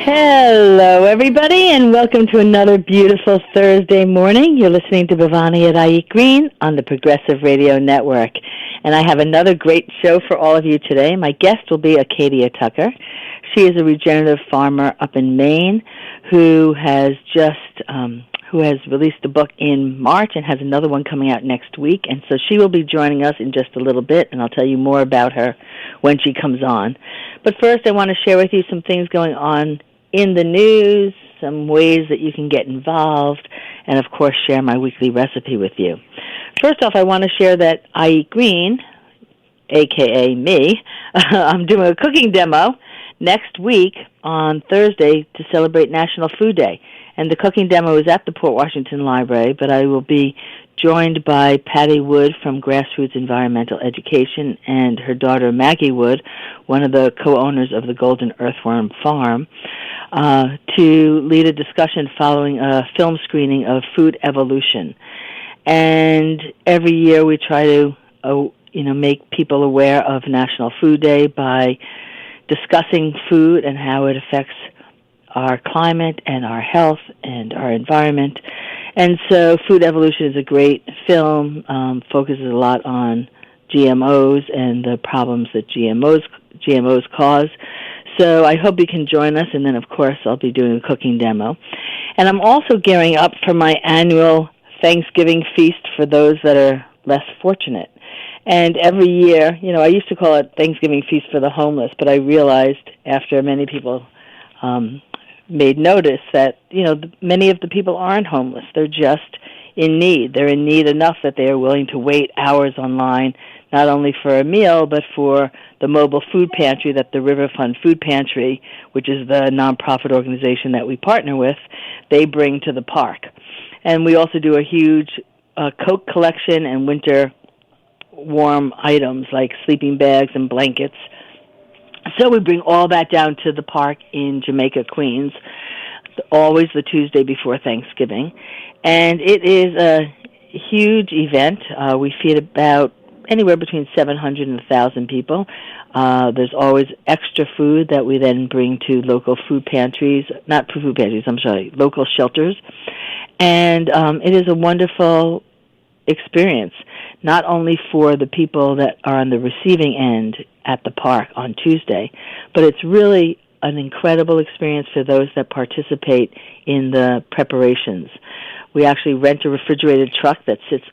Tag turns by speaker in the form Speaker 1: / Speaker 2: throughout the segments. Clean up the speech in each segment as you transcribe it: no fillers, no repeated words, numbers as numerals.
Speaker 1: Hello, everybody, and welcome to another beautiful Thursday morning. You're listening to Bhavani at iEat Green on the Progressive Radio Network. And I have another great show for all of you today. My guest will be Acadia Tucker. She is a regenerative farmer up in Maine who has released a book in March and has another one coming out next week. And so she will be joining us in just a little bit, and I'll tell you more about her when she comes on. But first, I want to share with you some things going on in the news, some ways that you can get involved, and of course share my weekly recipe with you. First off, I want to share that iEat Green, a.k.a. me, I'm doing a cooking demo next week on Thursday to celebrate National Food Day. And the cooking demo is at the Port Washington Library, but I will be joined by Patty Wood from Grassroots Environmental Education and her daughter Maggie Wood, one of the co-owners of the Golden Earthworm Farm, to lead a discussion following a film screening of food evolution. And every year we try to make people aware of National Food Day by discussing food and how it affects our climate and our health and our environment. And so Food Evolution is a great film, focuses a lot on GMOs and the problems that GMOs cause. So I hope you can join us, and then, of course, I'll be doing a cooking demo. And I'm also gearing up for my annual Thanksgiving feast for those that are less fortunate. And every year, I used to call it Thanksgiving Feast for the Homeless, but I realized after many people made notice that, many of the people aren't homeless. They're just in need. They're in need enough that they are willing to wait hours online, not only for a meal, but for the mobile food pantry that the River Fund Food Pantry, which is the nonprofit organization that we partner with, they bring to the park. And we also do a huge coat collection and winter warm items like sleeping bags and blankets. So we bring all that down to the park in Jamaica, Queens, always the Tuesday before Thanksgiving. And it is a huge event. We feed about anywhere between 700 and 1,000 people. There's always extra food that we then bring to local local shelters. And it is a wonderful experience, not only for the people that are on the receiving end at the park on Tuesday, but it's really an incredible experience for those that participate in the preparations. We actually rent a refrigerated truck that sits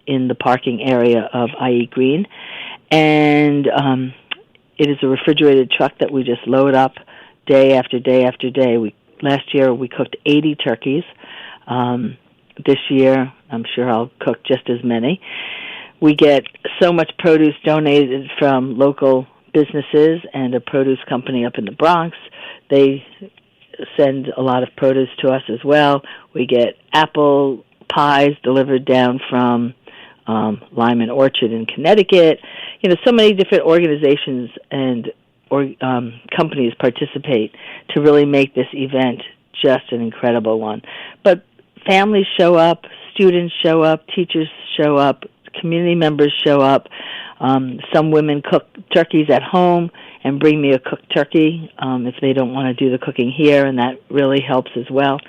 Speaker 1: in the parking area of iEat Green, and it is a refrigerated truck that we just load up day after day after day. Last year we cooked 80 turkeys. This year I'm sure I'll cook just as many. We get so much produce donated from local businesses and a produce company up in the Bronx. They send a lot of produce to us as well. We get apple pies delivered down from Lyman Orchard in Connecticut. So many different organizations and companies participate to really make this event just an incredible one. But families show up, students show up, teachers show up, community members show up. Some women cook turkeys at home and bring me a cooked turkey if they don't want to do the cooking here, and that really helps as well.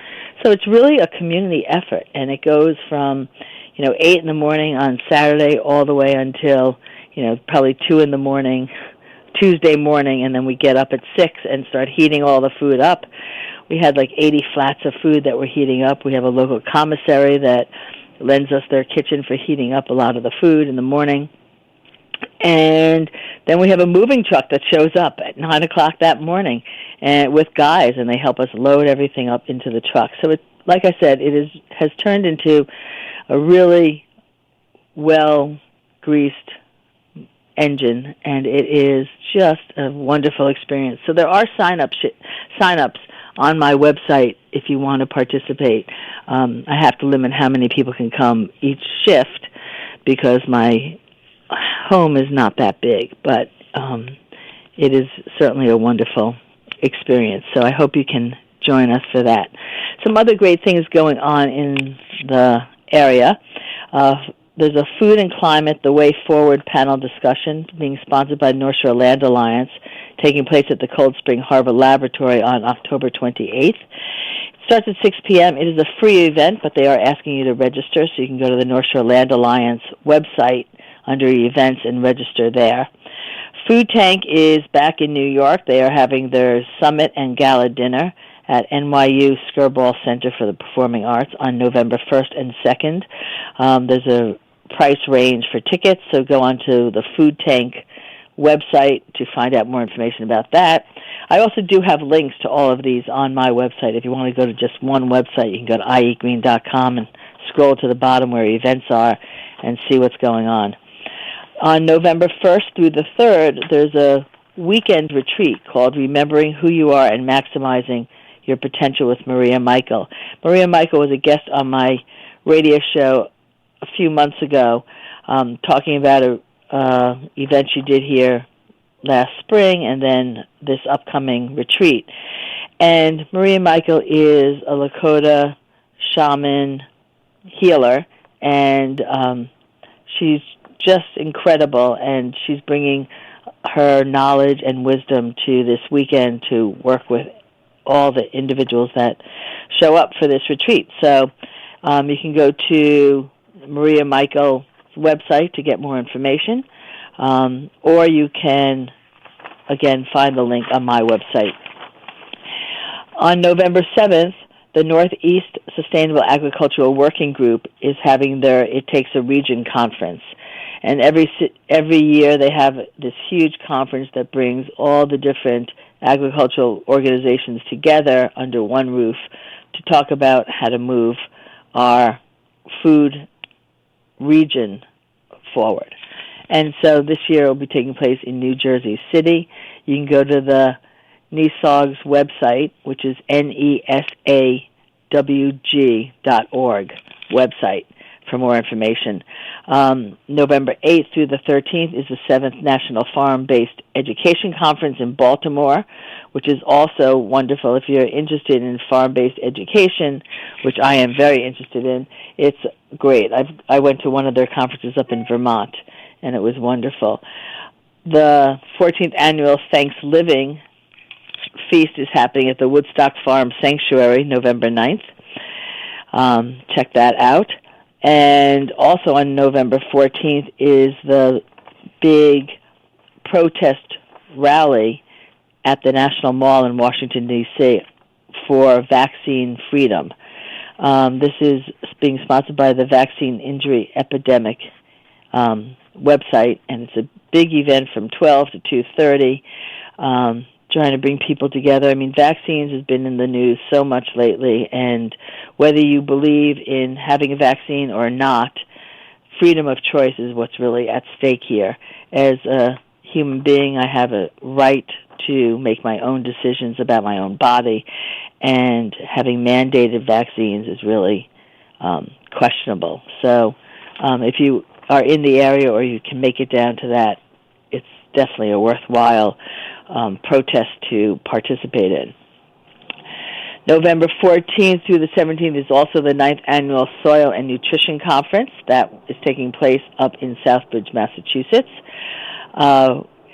Speaker 1: So it's really a community effort, and it goes from 8 in the morning on Saturday all the way until probably 2 in the morning Tuesday morning, and then we get up at 6 and start heating all the food up. We had like 80 flats of food that we're heating up. We have a local commissary that lends us their kitchen for heating up a lot of the food in the morning. And then we have a moving truck that shows up at 9 o'clock that morning with guys, and they help us load everything up into the truck. So, like I said, has turned into a really well-greased engine, and it is just a wonderful experience. So there are sign-ups on my website if you want to participate. I have to limit how many people can come each shift because my home is not that big, but it is certainly a wonderful experience. So I hope you can join us for that. Some other great things going on in the area. There's a Food and Climate, The Way Forward panel discussion being sponsored by North Shore Land Alliance. taking place at the Cold Spring Harbor Laboratory on October 28th. It starts at 6 p.m. It is a free event, but they are asking you to register, so you can go to the North Shore Land Alliance website under events and register there. Food Tank is back in New York. They are having their summit and gala dinner at NYU Skirball Center for the Performing Arts on November 1st and 2nd. There's a price range for tickets, so go on to the Food Tank website to find out more information about that. I also do have links to all of these on my website. If you want to go to just one website, you can go to ieatgreen.com and scroll to the bottom where events are and see what's going on. On November 1st through the 3rd, there's a weekend retreat called Remembering Who You Are and Maximizing Your Potential with Maria Michael. Maria Michael was a guest on my radio show a few months ago, talking about a event she did here last spring and then this upcoming retreat. And Maria Michael is a Lakota shaman healer, and she's just incredible, and she's bringing her knowledge and wisdom to this weekend to work with all the individuals that show up for this retreat. So you can go to Maria Michael's website to get more information, or you can, again, find the link on my website. On November 7th, the Northeast Sustainable Agricultural Working Group is having their It Takes a Region conference. And every year they have this huge conference that brings all the different agricultural organizations together under one roof to talk about how to move our food region forward. And so this year it will be taking place in New Jersey City. You can go to the NESAWG's website, which is nesawg.org website for more information. November 8th through the 13th is the 7th National Farm-Based Education Conference in Baltimore, which is also wonderful. If you're interested in farm-based education, which I am very interested in, it's great. I went to one of their conferences up in Vermont, and it was wonderful. The 14th Annual Thanksgiving Feast is happening at the Woodstock Farm Sanctuary, November 9th. Check that out. And also on November 14th is the big protest rally at the National Mall in Washington, D.C. for vaccine freedom. This is being sponsored by the Vaccine Injury Epidemic website, and it's a big event from 12 to 2:30, trying to bring people together. I mean, vaccines has been in the news so much lately, and whether you believe in having a vaccine or not, freedom of choice is what's really at stake here. As a human being, I have a right to make my own decisions about my own body, and having mandated vaccines is really questionable. So if you are in the area or you can make it down to that, it's definitely a worthwhile protest to participate in. November 14th through the 17th is also the 9th Annual Soil and Nutrition Conference that is taking place up in Southbridge, Massachusetts.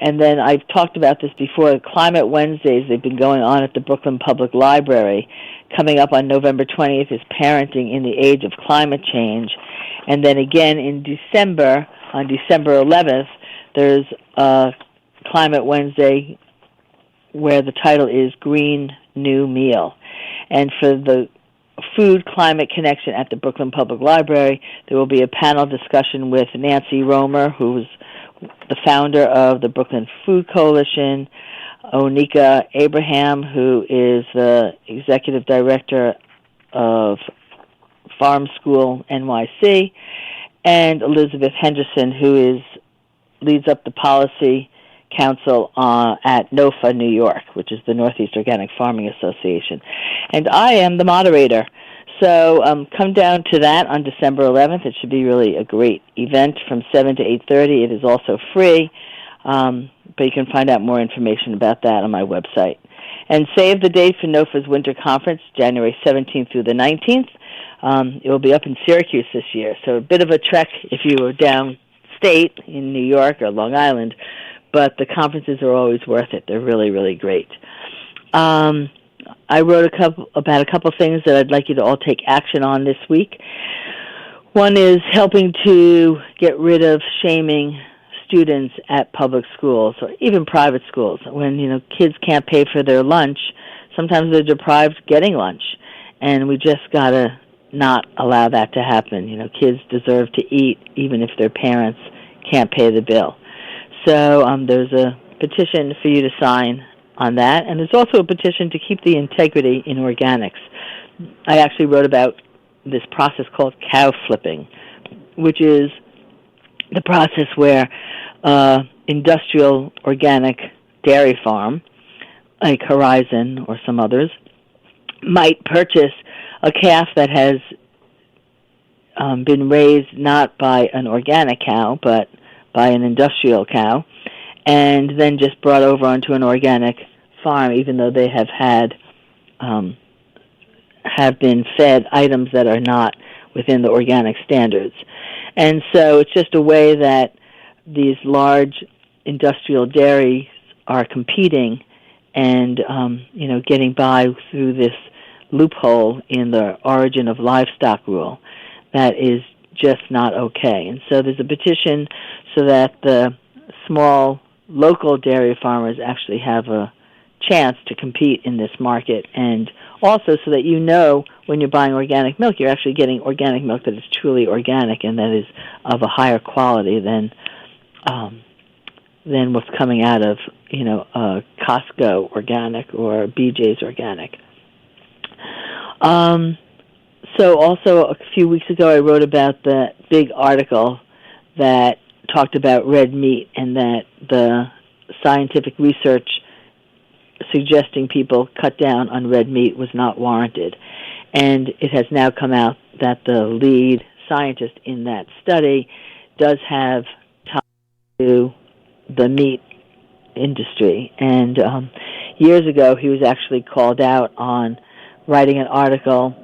Speaker 1: And then I've talked about this before, Climate Wednesdays, they've been going on at the Brooklyn Public Library. Coming up on November 20th is Parenting in the Age of Climate Change. And then again in December, on December 11th, there's a Climate Wednesday where the title is Green New Meal. And for the Food Climate Connection at the Brooklyn Public Library, there will be a panel discussion with Nancy Romer, who's the founder of the Brooklyn Food Coalition, Onika Abraham, who is the executive director of Farm School NYC, and Elizabeth Henderson, who leads up the policy council at NOFA, New York, which is the Northeast Organic Farming Association. And I am the moderator. So come down to that on December 11th. It should be really a great event from 7 to 8:30. It is also free, but you can find out more information about that on my website. And save the date for NOFA's Winter Conference, January 17th through the 19th. It will be up in Syracuse this year, so a bit of a trek if you were downstate in New York or Long Island, but the conferences are always worth it. They're really, really great. I wrote about a couple things that I'd like you to all take action on this week. One is helping to get rid of shaming students at public schools or even private schools. When, kids can't pay for their lunch, sometimes they're deprived getting lunch, and we just got to not allow that to happen. Kids deserve to eat even if their parents can't pay the bill. So there's a petition for you to sign on that, and there's also a petition to keep the integrity in organics. I actually wrote about this process called cow flipping, which is the process where industrial organic dairy farm, like Horizon or some others, might purchase a calf that has been raised not by an organic cow, but by an industrial cow, and then just brought over onto an organic farm, even though they have been fed items that are not within the organic standards. And so it's just a way that these large industrial dairies are competing and, getting by through this loophole in the origin of livestock rule that is just not okay. And so there's a petition so that the small local dairy farmers actually have a chance to compete in this market, and also so that when you're buying organic milk, you're actually getting organic milk that is truly organic and that is of a higher quality than what's coming out of Costco organic or BJ's organic. So also a few weeks ago I wrote about the big article that talked about red meat and that the scientific research suggesting people cut down on red meat was not warranted. And it has now come out that the lead scientist in that study does have ties to the meat industry. And years ago, he was actually called out on writing an article.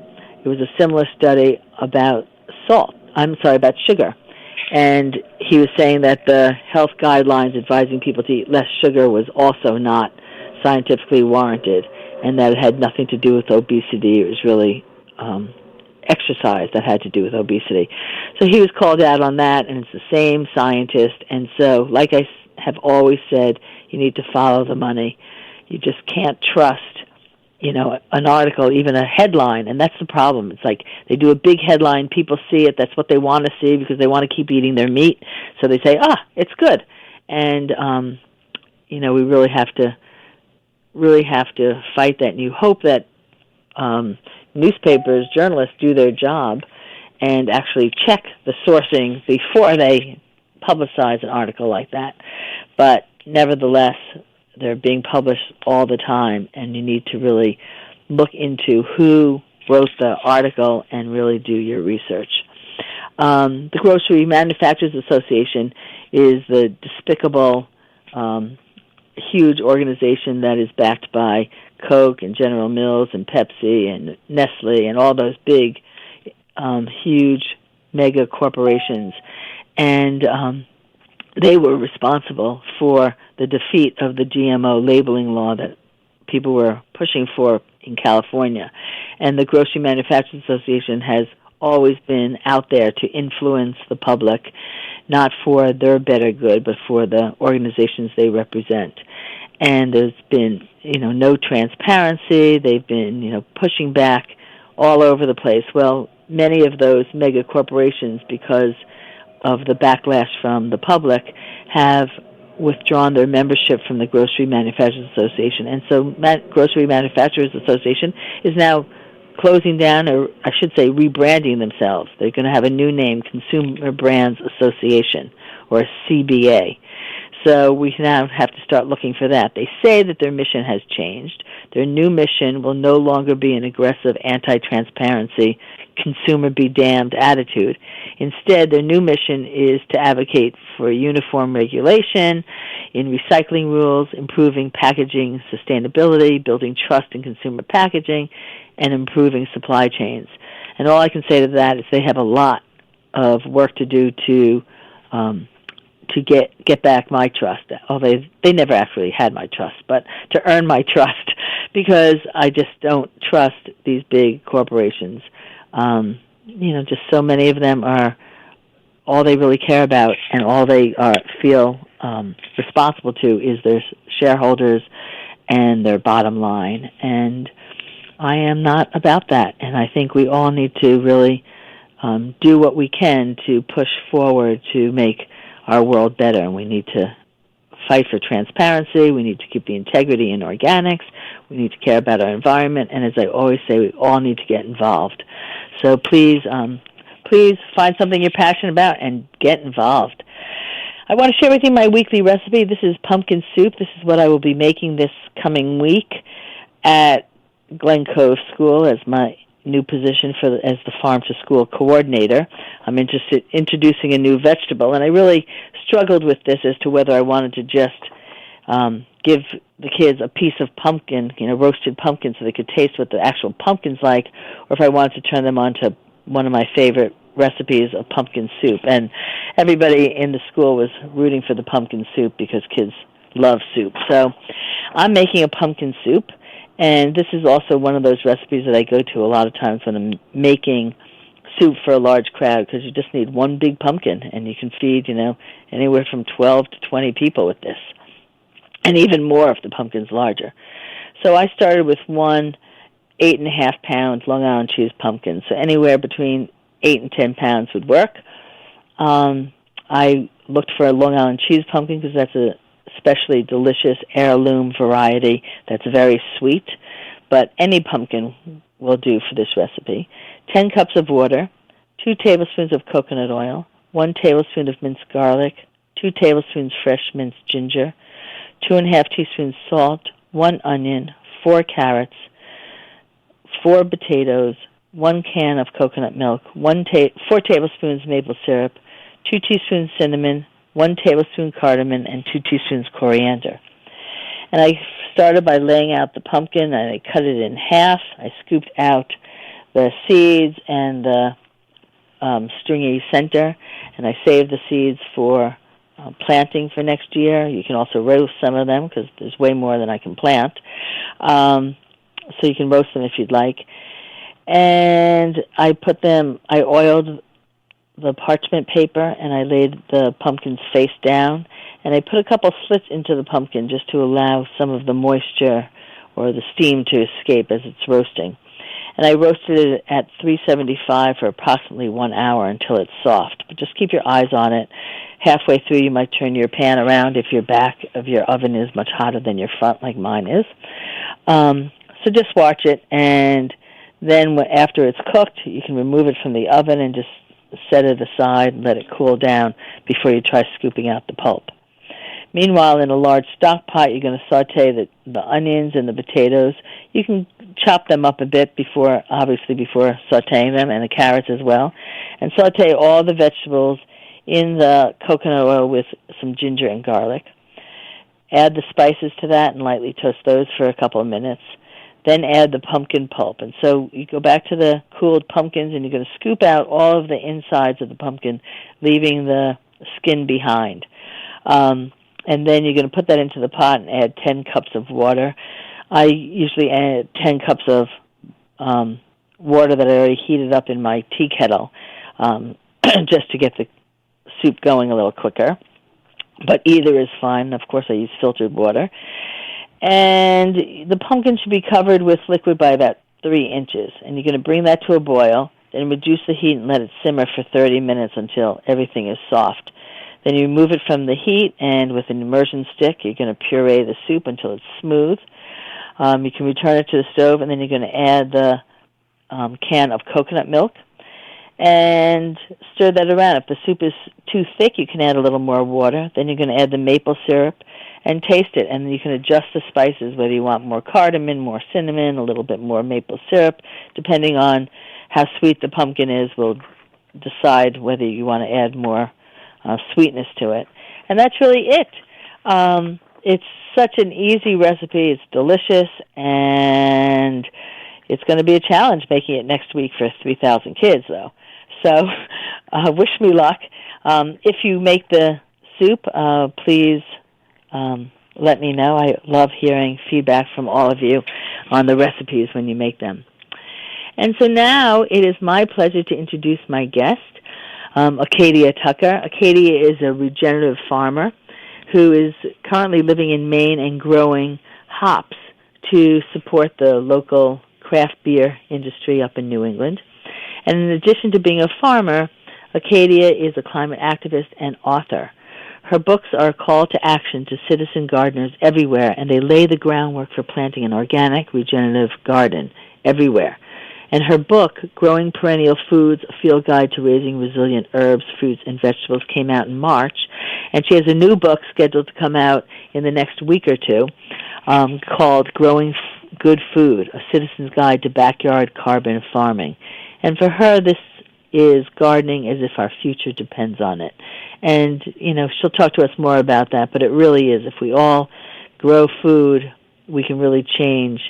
Speaker 1: It was a similar study about about sugar. And he was saying that the health guidelines advising people to eat less sugar was also not scientifically warranted, and that it had nothing to do with obesity. It was really exercise that had to do with obesity. So he was called out on that, and it's the same scientist. And so, like I have always said, you need to follow the money. You just can't trust, an article, even a headline, and that's the problem. It's like they do a big headline, people see it, that's what they want to see because they want to keep eating their meat, so they say, it's good. And, we really have to fight that, and you hope that newspapers, journalists do their job and actually check the sourcing before they publicize an article like that. But nevertheless, they're being published all the time, and you need to really look into who wrote the article and really do your research. The Grocery Manufacturers Association is the despicable, huge organization that is backed by Coke and General Mills and Pepsi and Nestle and all those big, huge mega corporations. And they were responsible for the defeat of the GMO labeling law that people were pushing for in California. And the Grocery Manufacturers Association has always been out there to influence the public, not for their better good, but for the organizations they represent. And there's been, no transparency. They've been, pushing back all over the place. Well, many of those mega corporations, because of the backlash from the public, have withdrawn their membership from the Grocery Manufacturers Association. And so Grocery Manufacturers Association is now closing down, or I should say rebranding themselves. They're going to have a new name, Consumer Brands Association, or CBA. So we now have to start looking for that. They say that their mission has changed. Their new mission will no longer be an aggressive anti-transparency, consumer be damned attitude. Instead, their new mission is to advocate for uniform regulation in recycling rules, improving packaging sustainability, building trust in consumer packaging, and improving supply chains. And all I can say to that is they have a lot of work to do to to get back my trust. Although they never actually had my trust, but to earn my trust, because I just don't trust these big corporations. Just so many of them are, all they really care about and all they feel responsible to is their shareholders and their bottom line. And I am not about that. And I think we all need to really do what we can to push forward to make our world better. And we need to fight for transparency. We need to keep the integrity in organics. We need to care about our environment. And as I always say, we all need to get involved. So please find something you're passionate about and get involved. I want to share with you my weekly recipe. This is pumpkin soup. This is what I will be making this coming week at Glen Cove School as my new position as the farm to school coordinator. I'm introducing a new vegetable, and I really struggled with this as to whether I wanted to just give the kids a piece of pumpkin, roasted pumpkin, so they could taste what the actual pumpkin's like, or if I wanted to turn them on to one of my favorite recipes of pumpkin soup. And everybody in the school was rooting for the pumpkin soup because kids love soup. So I'm making a pumpkin soup, and this is also one of those recipes that I go to a lot of times when I'm making soup for a large crowd, because you just need one big pumpkin, and you can feed, anywhere from 12 to 20 people with this, and even more if the pumpkin's larger. So I started with one 8.5-pound Long Island cheese pumpkin, so anywhere between 8 and 10 pounds would work. I looked for a Long Island cheese pumpkin because that's a especially delicious heirloom variety that's very sweet, but any pumpkin will do for this recipe. 10 cups of water, 2 tablespoons of coconut oil, 1 tablespoon of minced garlic, 2 tablespoons fresh minced ginger, 2.5 teaspoons salt, 1 onion, 4 carrots, 4 potatoes, 1 can of coconut milk, 4 tablespoons maple syrup, 2 teaspoons cinnamon, 1 tablespoon cardamom, and 2 teaspoons coriander. And I started by laying out the pumpkin, and I cut it in half. I scooped out the seeds and the stringy center, and I saved the seeds for planting for next year. You can also roast some of them because there's way more than I can plant. So you can roast them if you'd like. And I oiled the parchment paper, and I laid the pumpkins face down, and I put a couple slits into the pumpkin just to allow some of the moisture or the steam to escape as it's roasting. And I roasted it at 375 for approximately 1 hour until it's soft. But just keep your eyes on it. Halfway through, you might turn your pan around if your back of your oven is much hotter than your front, like mine is. So just watch it, and then after it's cooked, you can remove it from the oven and just set it aside and let it cool down before you try scooping out the pulp. Meanwhile, in a large stock pot, you're going to saute the onions and the potatoes. You can chop them up a bit before sauteing them, and the carrots as well, and saute all the vegetables in the coconut oil with some ginger and garlic. Add the spices to that and lightly toast those for a couple of minutes. Then add the pumpkin pulp. And so you go back to the cooled pumpkins, and you're going to scoop out all of the insides of the pumpkin, leaving the skin behind. And then you're going to put that into the pot and add 10 cups of water. I usually add 10 cups of water that I already heated up in my tea kettle just to get the soup going a little quicker. But either is fine. Of course, I use filtered water. And the pumpkin should be covered with liquid by about 3 inches. And you're going to bring that to a boil, then reduce the heat and let it simmer for 30 minutes until everything is soft. Then you remove it from the heat, and with an immersion stick, you're going to puree the soup until it's smooth. You can return it to the stove, and then you're going to add the can of coconut milk and stir that around. If the soup is too thick, you can add a little more water. Then you're going to add the maple syrup and taste it, and you can adjust the spices, whether you want more cardamom, more cinnamon, a little bit more maple syrup. Depending on how sweet the pumpkin is, will decide whether you want to add more sweetness to it. And that's really it. It's such an easy recipe. It's delicious, and it's going to be a challenge making it next week for 3,000 kids, though. So wish me luck. If you make the soup, please let me know. I love hearing feedback from all of you on the recipes when you make them. And so now it is my pleasure to introduce my guest, Acadia Tucker. Acadia is a regenerative farmer who is currently living in Maine and growing hops to support the local craft beer industry up in New England. And in addition to being a farmer, Acadia is a climate activist and author. Her books are a call to action to citizen gardeners everywhere, and they lay the groundwork for planting an organic, regenerative garden everywhere. And her book, Growing Perennial Foods, A Field Guide to Raising Resilient Herbs, Fruits, and Vegetables, came out in March. And she has a new book scheduled to come out in the next week or two called Growing Good Food, A Citizen's Guide to Backyard Carbon Farming. And for her, this is gardening as if our future depends on it. And, she'll talk to us more about that, but it really is. If we all grow food, we can really change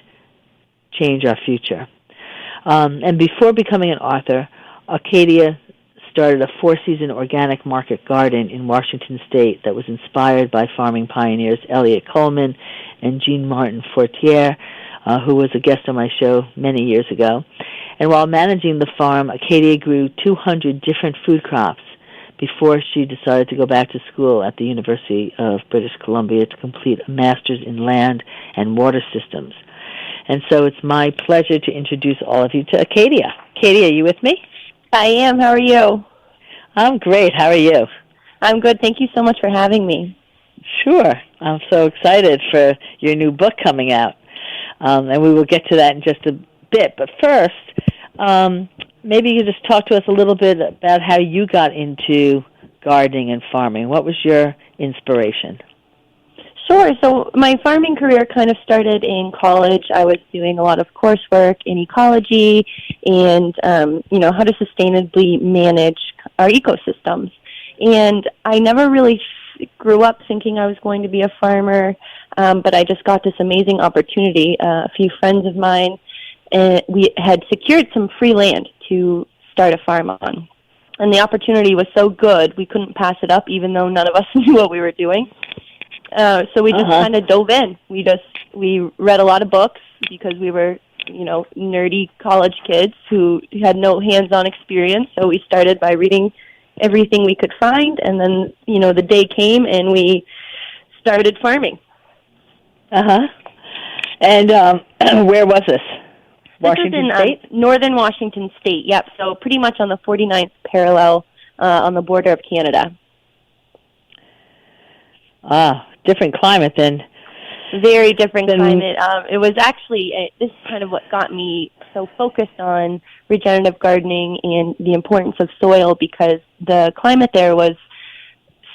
Speaker 1: our future. And before becoming an author, Acadia started a 4-season organic market garden in Washington State that was inspired by farming pioneers Eliot Coleman and Jean Martin Fortier, who was a guest on my show many years ago. And while managing the farm, Acadia grew 200 different food crops before she decided to go back to school at the University of British Columbia to complete a master's in land and water systems. And so it's my pleasure to introduce all of you to Acadia. Acadia, are you with me?
Speaker 2: I am. How are you?
Speaker 1: I'm great. How are you?
Speaker 2: I'm good. Thank you so much for having me.
Speaker 1: Sure. I'm so excited for your new book coming out. And we will get to that in just a bit. But first, maybe you just talk to us a little bit about how you got into gardening and farming. What was your inspiration?
Speaker 2: Sure. So my farming career kind of started in college. I was doing a lot of coursework in ecology and, how to sustainably manage our ecosystems. And I never really grew up thinking I was going to be a farmer, but I just got this amazing opportunity. A few friends of mine, we had secured some free land to start a farm on. And the opportunity was so good, we couldn't pass it up, even though none of us knew what we were doing. So we just kind of dove in. We read a lot of books because we were, nerdy college kids who had no hands-on experience. So we started by reading everything we could find, and then, the day came and we started farming.
Speaker 1: And where was this? Washington State?
Speaker 2: Northern Washington State, yep. So pretty much on the 49th parallel on the border of Canada.
Speaker 1: Different climate then.
Speaker 2: Very different climate. It was actually, this is kind of what got me so focused on regenerative gardening and the importance of soil, because the climate there was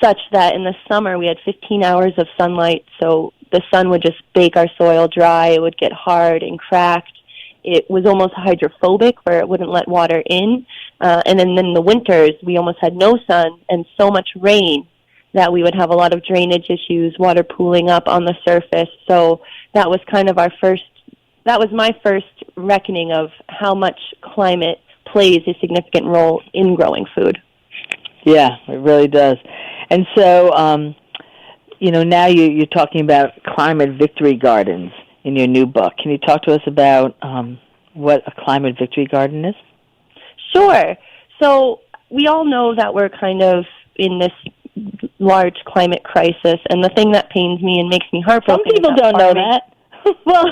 Speaker 2: such that in the summer we had 15 hours of sunlight, so the sun would just bake our soil dry. It would get hard and cracked. It was almost hydrophobic, where it wouldn't let water in. And then in the winters, we almost had no sun and so much rain that we would have a lot of drainage issues, water pooling up on the surface. So that was kind of my first reckoning of how much climate plays a significant role in growing food.
Speaker 1: Yeah, it really does. And so, now you're talking about climate victory gardens in your new book. Can you talk to us about what a climate victory garden is?
Speaker 2: Sure. So we all know that we're kind of in this large climate crisis, and the thing that pains me and makes me heartbroken.
Speaker 1: Some people don't know that.
Speaker 2: Well,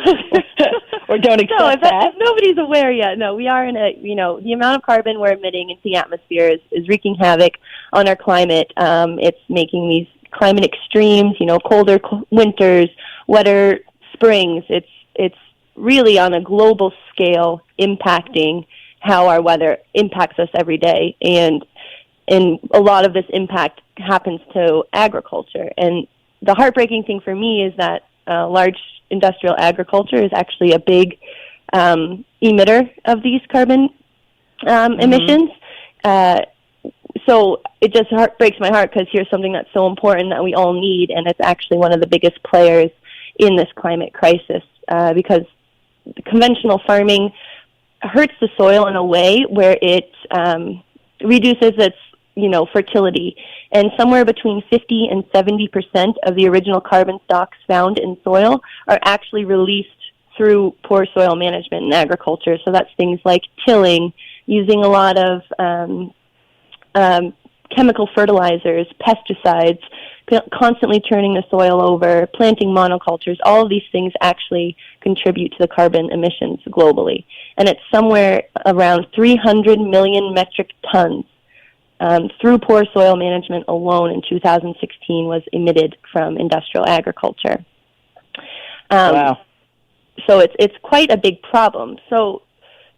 Speaker 1: or don't accept that.
Speaker 2: If nobody's aware yet. No, we are in the amount of carbon we're emitting into the atmosphere is wreaking havoc on our climate. It's making these climate extremes, colder winters, wetter springs. It's really on a global scale impacting how our weather impacts us every day, and a lot of this impact happens to agriculture. And the heartbreaking thing for me is that large industrial agriculture is actually a big emitter of these carbon emissions. So it just breaks my heart, because here's something that's so important that we all need, and it's actually one of the biggest players in this climate crisis, because conventional farming hurts the soil in a way where it reduces its fertility. And somewhere between 50 and 70% of the original carbon stocks found in soil are actually released through poor soil management in agriculture. So that's things like tilling, using a lot of chemical fertilizers, pesticides, constantly turning the soil over, planting monocultures. All of these things actually contribute to the carbon emissions globally. And it's somewhere around 300 million metric tons through poor soil management alone in 2016 was emitted from industrial agriculture.
Speaker 1: Wow.
Speaker 2: So it's quite a big problem. So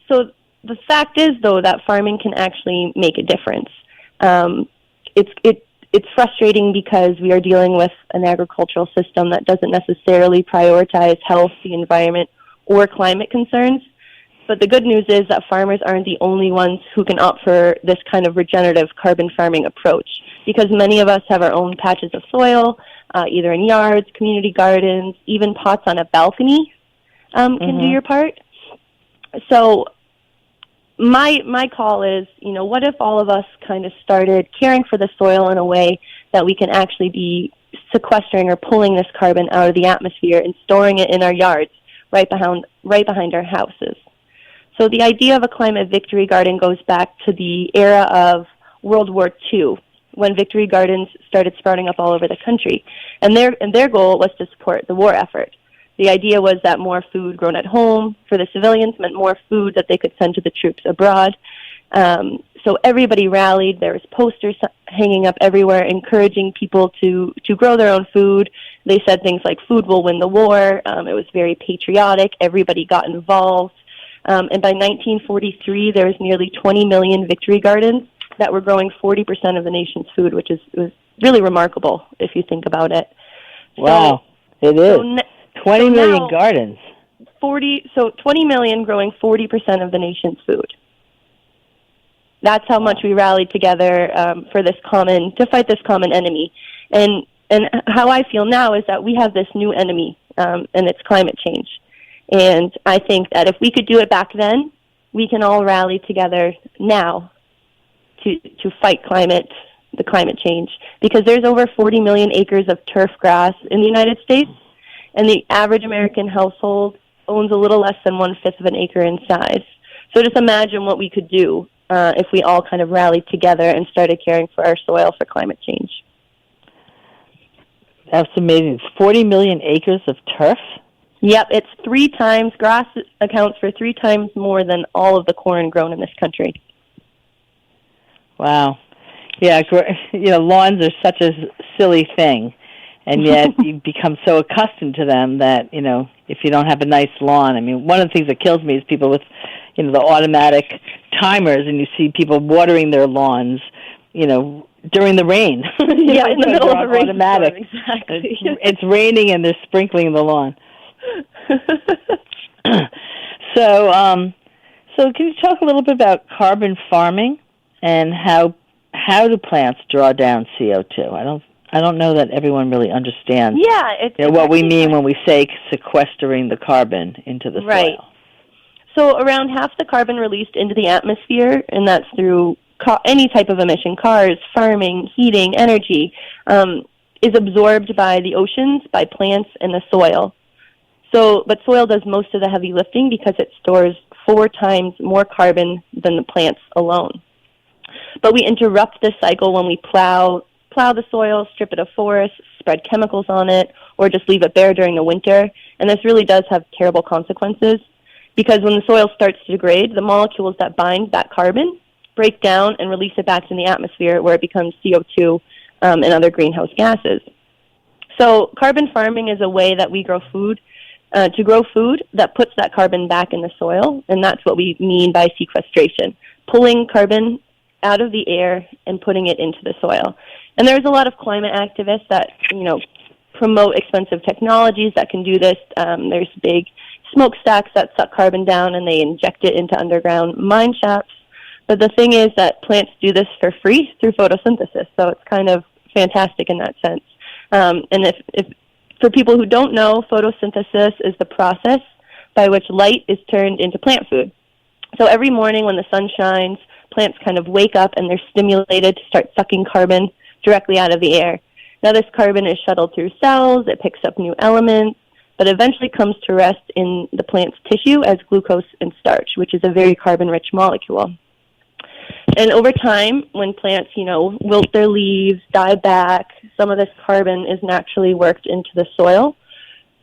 Speaker 2: the fact is, though, that farming can actually make a difference. It's frustrating because we are dealing with an agricultural system that doesn't necessarily prioritize health, the environment, or climate concerns. But the good news is that farmers aren't the only ones who can opt for this kind of regenerative carbon farming approach, because many of us have our own patches of soil, either in yards, community gardens, even pots on a balcony can do your part. So my call is, what if all of us kind of started caring for the soil in a way that we can actually be sequestering or pulling this carbon out of the atmosphere and storing it in our yards right behind our houses. So the idea of a climate victory garden goes back to the era of World War II, when victory gardens started sprouting up all over the country. And their goal was to support the war effort. The idea was that more food grown at home for the civilians meant more food that they could send to the troops abroad. So everybody rallied. There was posters hanging up everywhere encouraging people to grow their own food. They said things like, food will win the war. It was very patriotic. Everybody got involved. And by 1943, there was nearly 20 million victory gardens that were growing 40% of the nation's food, which was really remarkable if you think about it.
Speaker 1: Wow, it is. 20 million gardens.
Speaker 2: 20 million growing 40% of the nation's food. That's how much we rallied together to fight this common enemy. And how I feel now is that we have this new enemy, and it's climate change. And I think that if we could do it back then, we can all rally together now to fight the climate change. Because there's over 40 million acres of turf grass in the United States, and the average American household owns a little less than 1/5 of an acre in size. So just imagine what we could do if we all kind of rallied together and started caring for our soil for climate change.
Speaker 1: That's amazing. 40 million acres of turf?
Speaker 2: Yep, it's 3 times, grass accounts for 3 times more than all of the corn grown in this country.
Speaker 1: Wow. Yeah, lawns are such a silly thing. And yet you become so accustomed to them that, if you don't have a nice lawn, one of the things that kills me is people with, the automatic timers, and you see people watering their lawns, during the rain.
Speaker 2: Yeah, in the middle of a rain
Speaker 1: automatic.
Speaker 2: Storm, exactly.
Speaker 1: It's raining and they're sprinkling the lawn. So can you talk a little bit about carbon farming and how do plants draw down CO2? I don't know that everyone really understands what we mean when we say sequestering the carbon into the
Speaker 2: right.
Speaker 1: soil.
Speaker 2: So around half the carbon released into the atmosphere, and that's through any type of emission, cars, farming, heating, energy, is absorbed by the oceans, by plants, and the soil. But soil does most of the heavy lifting because it stores 4 times more carbon than the plants alone. But we interrupt this cycle when we plow the soil, strip it of forest, spread chemicals on it, or just leave it bare during the winter. And this really does have terrible consequences, because when the soil starts to degrade, the molecules that bind that carbon break down and release it back to the atmosphere, where it becomes CO2 and other greenhouse gases. So carbon farming is a way that we grow food, to grow food that puts that carbon back in the soil, and that's what we mean by sequestration, pulling carbon out of the air and putting it into the soil. And there's a lot of climate activists that, promote expensive technologies that can do this. There's big smokestacks that suck carbon down and they inject it into underground mine shafts. But the thing is that plants do this for free through photosynthesis, so it's kind of fantastic in that sense. And if for people who don't know, photosynthesis is the process by which light is turned into plant food. So every morning when the sun shines, plants kind of wake up and they're stimulated to start sucking carbon directly out of the air. Now this carbon is shuttled through cells, it picks up new elements, but eventually comes to rest in the plant's tissue as glucose and starch, which is a very carbon-rich molecule. And over time, when plants, wilt their leaves, die back, some of this carbon is naturally worked into the soil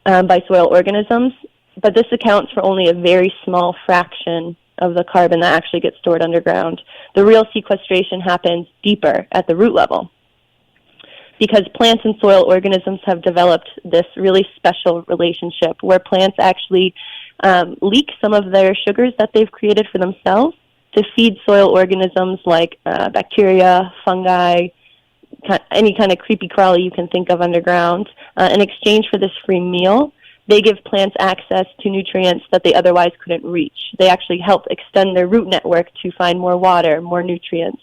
Speaker 2: by soil organisms, but this accounts for only a very small fraction of the carbon that actually gets stored underground. The real sequestration happens deeper at the root level, because plants and soil organisms have developed this really special relationship where plants actually leak some of their sugars that they've created for themselves to feed soil organisms like bacteria, fungi, any kind of creepy crawly you can think of underground. In exchange for this free meal, they give plants access to nutrients that they otherwise couldn't reach. They actually help extend their root network to find more water, more nutrients.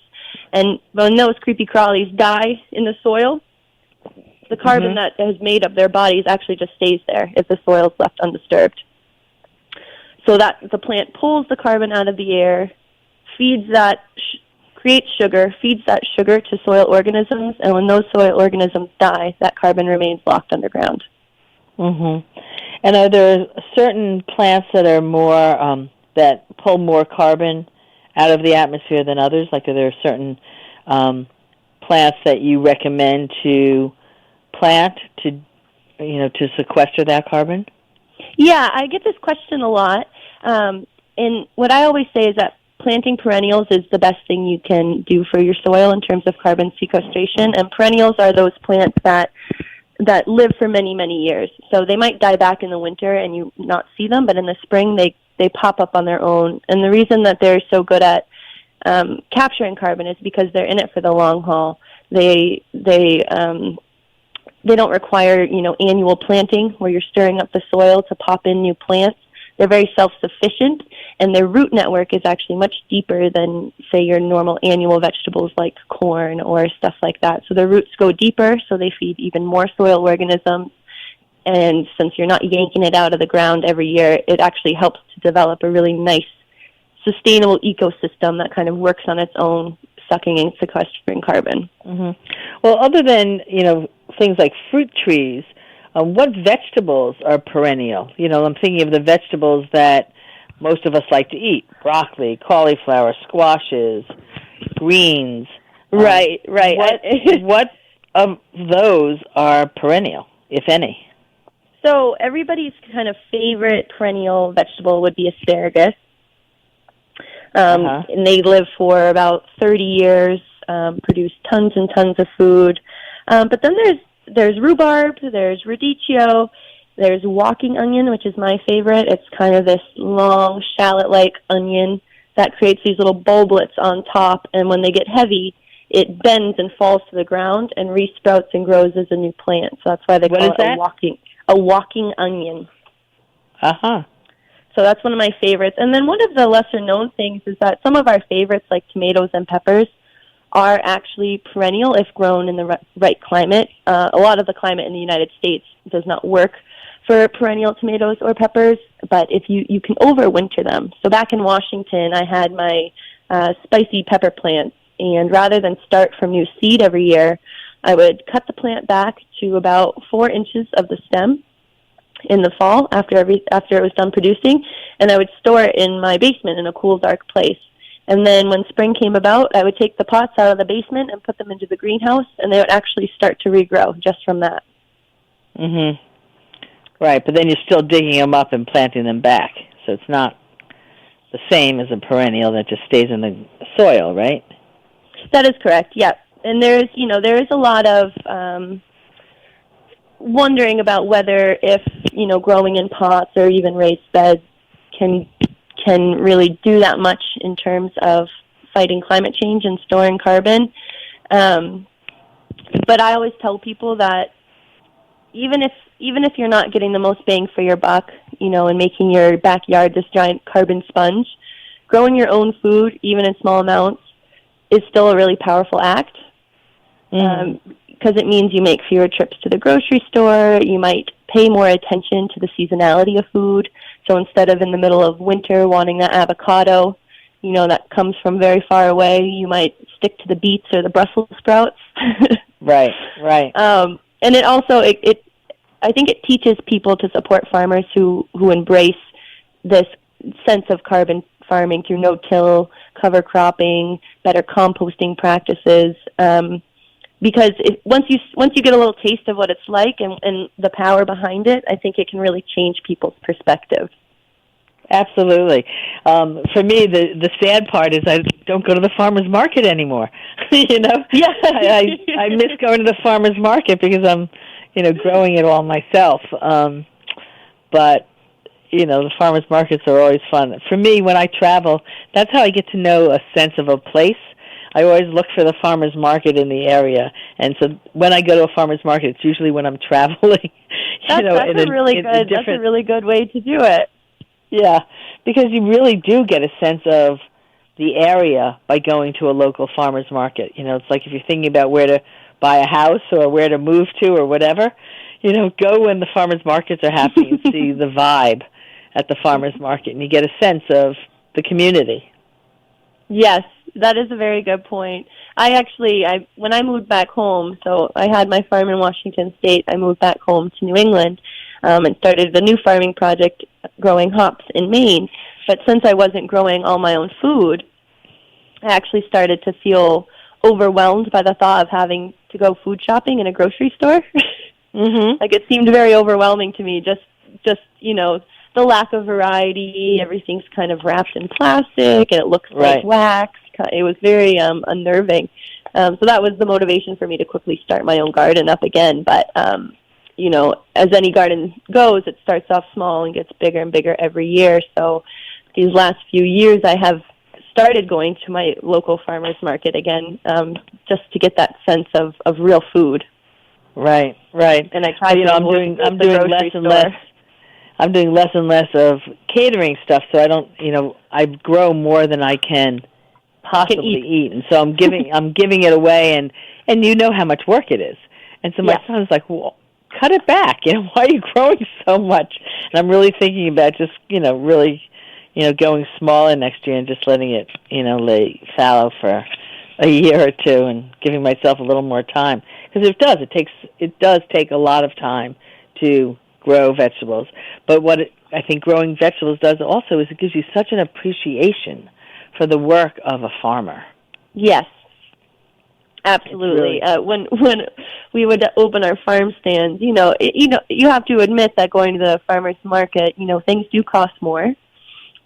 Speaker 2: And when those creepy crawlies die in the soil, the carbon that has made up their bodies actually just stays there if the soil is left undisturbed. So that the plant pulls the carbon out of the air, feeds that, creates sugar, feeds that sugar to soil organisms, and when those soil organisms die, that carbon remains locked underground.
Speaker 1: And are there certain plants that are more, that pull more carbon out of the atmosphere than others? Like, are there certain plants that you recommend to plant to sequester that carbon?
Speaker 2: Yeah, I get this question a lot. And what I always say is that planting perennials is the best thing you can do for your soil in terms of carbon sequestration. And perennials are those plants that live for many, many years. So they might die back in the winter and you not see them, but in the spring they pop up on their own. And the reason that they're so good at capturing carbon is because they're in it for the long haul. They don't require, annual planting where you're stirring up the soil to pop in new plants. They're very self-sufficient, and their root network is actually much deeper than, say, your normal annual vegetables like corn or stuff like that. So their roots go deeper, so they feed even more soil organisms. And since you're not yanking it out of the ground every year, it actually helps to develop a really nice, sustainable ecosystem that kind of works on its own, sucking and sequestering carbon.
Speaker 1: Well, other than, things like fruit trees, what vegetables are perennial? I'm thinking of the vegetables that most of us like to eat: broccoli, cauliflower, squashes, greens.
Speaker 2: Right.
Speaker 1: What of those are perennial, if any?
Speaker 2: So everybody's kind of favorite perennial vegetable would be asparagus. And they live for about 30 years, produce tons and tons of food. But then there's rhubarb, there's radicchio, there's walking onion, which is my favorite. It's kind of this long, shallot-like onion that creates these little bulblets on top, and when they get heavy, it bends and falls to the ground and resprouts and grows as a new plant. So that's why they call it a walking onion. So that's one of my favorites. And then one of the lesser-known things is that some of our favorites, like tomatoes and peppers, are actually perennial if grown in the right climate. A lot of the climate in the United States does not work for perennial tomatoes or peppers, but if you can overwinter them. So back in Washington, I had my spicy pepper plants, and rather than start from new seed every year, I would cut the plant back to about 4 inches of the stem in the fall after it was done producing, and I would store it in my basement in a cool, dark place. And then when spring came about, I would take the pots out of the basement and put them into the greenhouse, and they would actually start to regrow just from that.
Speaker 1: Right, but then you're still digging them up and planting them back, so it's not the same as a perennial that just stays in the soil, right?
Speaker 2: That is correct, yeah. And there is a lot of wondering about whether if, growing in pots or even raised beds can really do that much in terms of fighting climate change and storing carbon. But I always tell people that even if you're not getting the most bang for your buck, and making your backyard this giant carbon sponge, growing your own food, even in small amounts, is still a really powerful act. Because it means you make fewer trips to the grocery store, you might pay more attention to the seasonality of food. So instead of in the middle of winter wanting that avocado, that comes from very far away, you might stick to the beets or the Brussels sprouts.
Speaker 1: Right.
Speaker 2: And it also, I think it teaches people to support farmers who embrace this sense of carbon farming through no-till, cover cropping, better composting practices. Because once you get a little taste of what it's like and the power behind it, I think it can really change people's perspective.
Speaker 1: Absolutely. For me, the sad part is I don't go to the farmer's market anymore.
Speaker 2: Yeah.
Speaker 1: I miss going to the farmer's market because I'm, growing it all myself. But the farmers markets are always fun. For me, when I travel, that's how I get to know a sense of a place. I always look for the farmers market in the area, and so when I go to a farmers market, it's usually when I'm traveling.
Speaker 2: That's a really good way to do it.
Speaker 1: Yeah, because you really do get a sense of the area by going to a local farmers market. It's like if you're thinking about where to buy a house or where to move to or whatever, go when the farmers markets are happening and see the vibe at the farmers market, and you get a sense of the community.
Speaker 2: Yes, that is a very good point. When I moved back home, so I had my farm in Washington State, I moved back home to New England and started a new farming project growing hops in Maine. But since I wasn't growing all my own food, I actually started to feel overwhelmed by the thought of having to go food shopping in a grocery store.
Speaker 1: Mm-hmm.
Speaker 2: Like, it seemed very overwhelming to me, just the lack of variety. Everything's kind of wrapped in plastic, and it looks like wax. It was very unnerving. So that was the motivation for me to quickly start my own garden up again. But, as any garden goes, it starts off small and gets bigger and bigger every year. So these last few years, I have started going to my local farmers market again, just to get that sense of real food.
Speaker 1: Right.
Speaker 2: And I try to
Speaker 1: I'm doing less and less. I'm doing less and less of catering stuff, so I don't, I grow more than I can possibly eat, and so I'm giving it away, and you know how much work it is, and so my son's like, well, cut it back, why are you growing so much? And I'm really thinking about just, really, going smaller next year and just letting it, lay fallow for a year or two and giving myself a little more time, because it does take a lot of time to grow vegetables. But what I think growing vegetables does also is it gives you such an appreciation for the work of a farmer. Yes, absolutely.
Speaker 2: When we would open our farm stands, you have to admit that going to the farmer's market, things do cost more.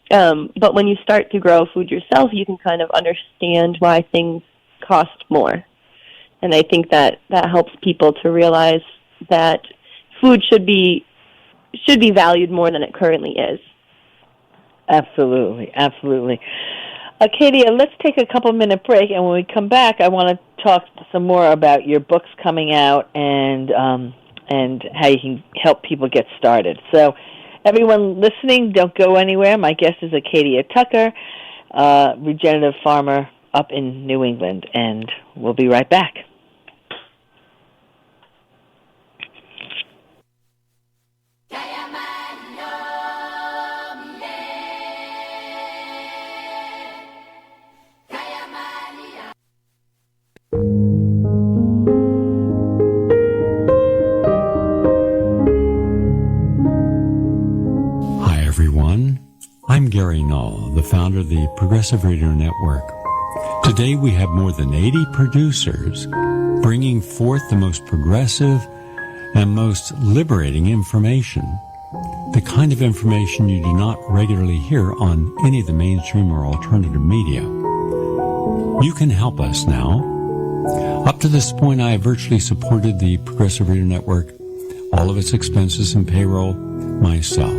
Speaker 2: But when you start to grow food yourself, you can kind of understand why things cost more. And I think that helps people to realize that food should be valued more than it currently is.
Speaker 1: Absolutely. Acadia, let's take a couple-minute break, and when we come back, I want to talk some more about your books coming out and how you can help people get started. So, everyone listening, don't go anywhere. My guest is Acadia Tucker, regenerative farmer up in New England, and we'll be right back.
Speaker 3: Hi, everyone. I'm Gary Null, the founder of the Progressive Radio Network. Today we have more than 80 producers bringing forth the most progressive and most liberating information, the kind of information you do not regularly hear on any of the mainstream or alternative media. You can help us now. Up to this point, I have virtually supported the Progressive Radio Network, all of its expenses and payroll, myself.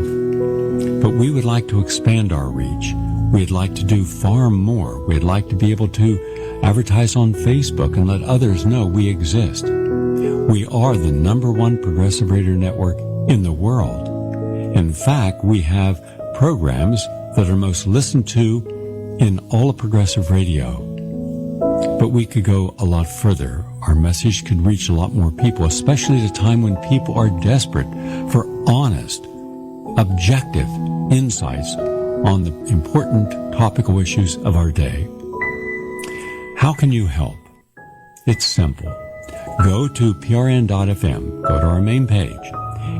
Speaker 3: But we would like to expand our reach. We'd like to do far more. We'd like to be able to advertise on Facebook and let others know we exist. We are the #1 progressive radio network in the world. In fact, we have programs that are most listened to in all of progressive radio. But we could go a lot further. Our message could reach a lot more people, especially at a time when people are desperate for honest, objective insights on the important topical issues of our day. How can you help? It's simple. Go to prn.fm, go to our main page.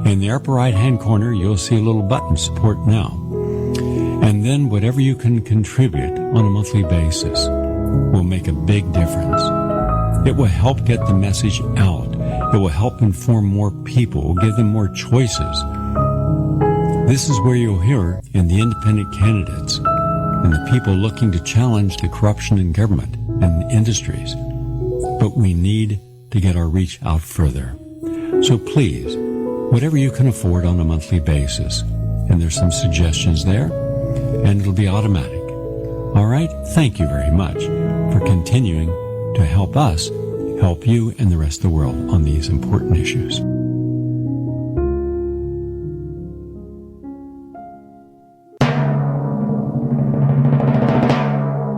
Speaker 3: In the upper right-hand corner, you'll see a little button, Support Now. And then whatever you can contribute on a monthly basis will make a big difference. It will help get the message out. It will help inform more people, will give them more choices. This is where you'll hear in the independent candidates and the people looking to challenge the corruption in government and industries. But we need to get our reach out further. So please, whatever you can afford on a monthly basis, and there's some suggestions there, and it'll be automatic. All right? Thank you very much for continuing to help us help you and the rest of the world on these important issues.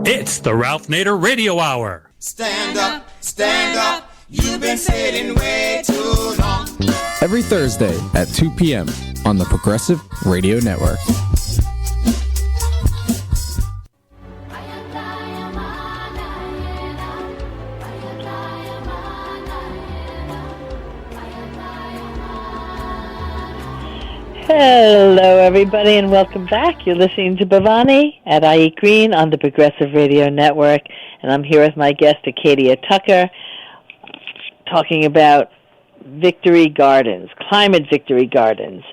Speaker 4: It's the Ralph Nader Radio Hour.
Speaker 5: Stand up, you've been sitting way too long.
Speaker 6: Every Thursday at 2 p.m. on the Progressive Radio Network.
Speaker 1: Hello, everybody, and welcome back. You're listening to Bhavani at iEat Green on the Progressive Radio Network, and I'm here with my guest, Acadia Tucker, talking about victory gardens, climate victory gardens.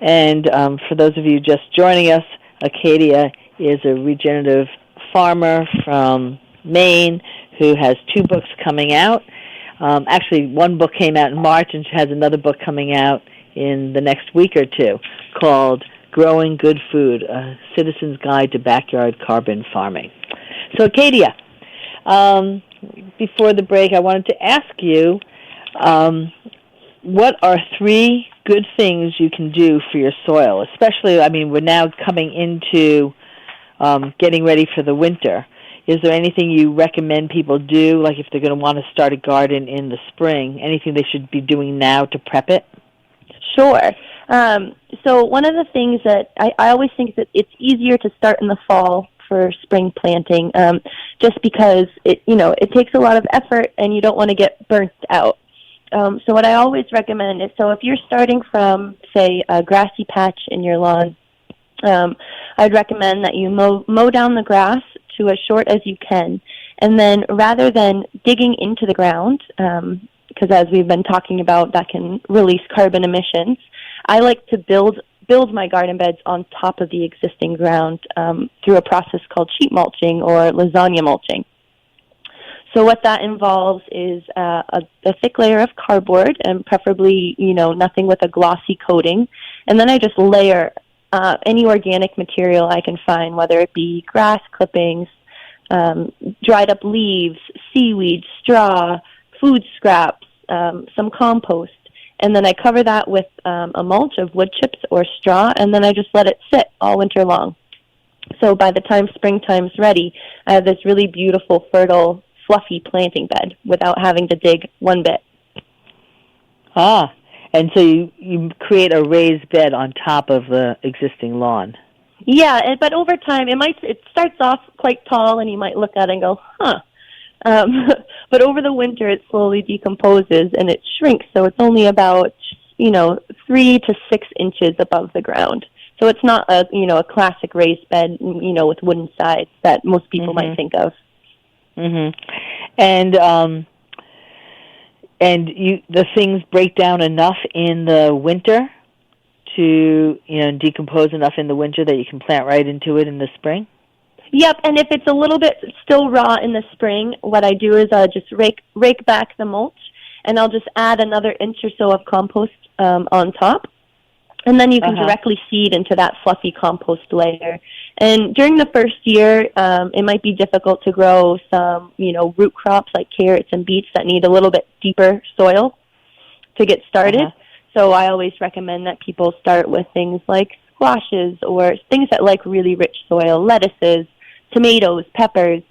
Speaker 1: And for those of you just joining us, Acadia is a regenerative farmer from Maine who has 2 books coming out. Actually, one book came out in March, and she has another book coming out in the next week or two called Growing Good Food, A Citizen's Guide to Backyard Carbon Farming. So, Acadia, before the break, I wanted to ask you, what are 3 good things you can do for your soil? Especially, I mean, we're now coming into getting ready for the winter. Is there anything you recommend people do, like if they're going to want to start a garden in the spring, anything they should be doing now to prep it?
Speaker 2: Sure. So one of the things that I always think that it's easier to start in the fall for spring planting, just because it takes a lot of effort and you don't want to get burnt out. So what I always recommend is, so if you're starting from, say, a grassy patch in your lawn, I'd recommend that you mow down the grass to as short as you can, and then rather than digging into the ground, because as we've been talking about, that can release carbon emissions, I like to build my garden beds on top of the existing ground through a process called sheet mulching or lasagna mulching. So what that involves is a thick layer of cardboard, and preferably, nothing with a glossy coating. And then I just layer any organic material I can find, whether it be grass clippings, dried up leaves, seaweed, straw, food scraps, some compost. And then I cover that with a mulch of wood chips or straw, and then I just let it sit all winter long. So by the time springtime's ready, I have this really beautiful, fertile, fluffy planting bed without having to dig one bit.
Speaker 1: Ah, and so you create a raised bed on top of the existing lawn.
Speaker 2: Yeah, but over time, it starts off quite tall, and you might look at it and go, huh. But over the winter, it slowly decomposes, and it shrinks, so it's only about, 3 to 6 inches above the ground. So it's not a classic raised bed, with wooden sides that most people might think of.
Speaker 1: Mm-hmm. And the things break down enough in the winter to, decompose enough in the winter that you can plant right into it in the spring?
Speaker 2: Yep, and if it's a little bit still raw in the spring, what I do is just rake back the mulch, and I'll just add another inch or so of compost on top. And then you can directly seed into that fluffy compost layer. And during the first year, it might be difficult to grow some, root crops like carrots and beets that need a little bit deeper soil to get started. So I always recommend that people start with things like squashes or things that like really rich soil, lettuces, tomatoes, peppers,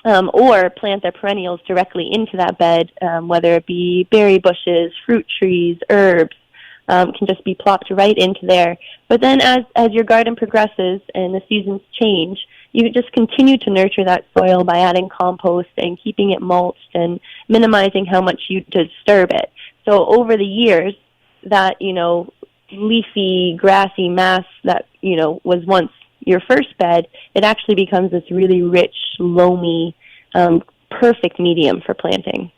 Speaker 2: or plant their perennials directly into that bed, whether it be berry bushes, fruit trees, herbs, can just be plopped right into there. But then as your garden progresses and the seasons change, you just continue to nurture that soil by adding compost and keeping it mulched and minimizing how much you disturb it. So over the years, that, leafy, grassy mass that, was once your first bed, it actually becomes this really rich, loamy, perfect medium for planting.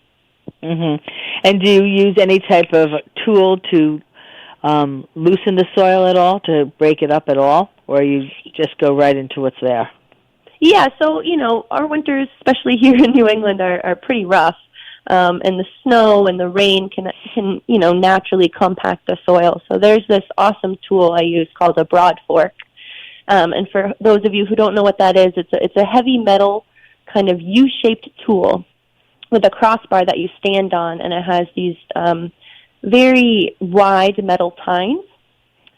Speaker 1: Mm-hmm. And do you use any type of tool to loosen the soil at all, to break it up at all, or you just go right into what's there?
Speaker 2: Yeah, so, our winters, especially here in New England, are pretty rough. And the snow and the rain can naturally compact the soil. So there's this awesome tool I use called a broad fork. And for those of you who don't know what that is, it's a heavy metal kind of U-shaped tool with a crossbar that you stand on, and it has these very wide metal tines.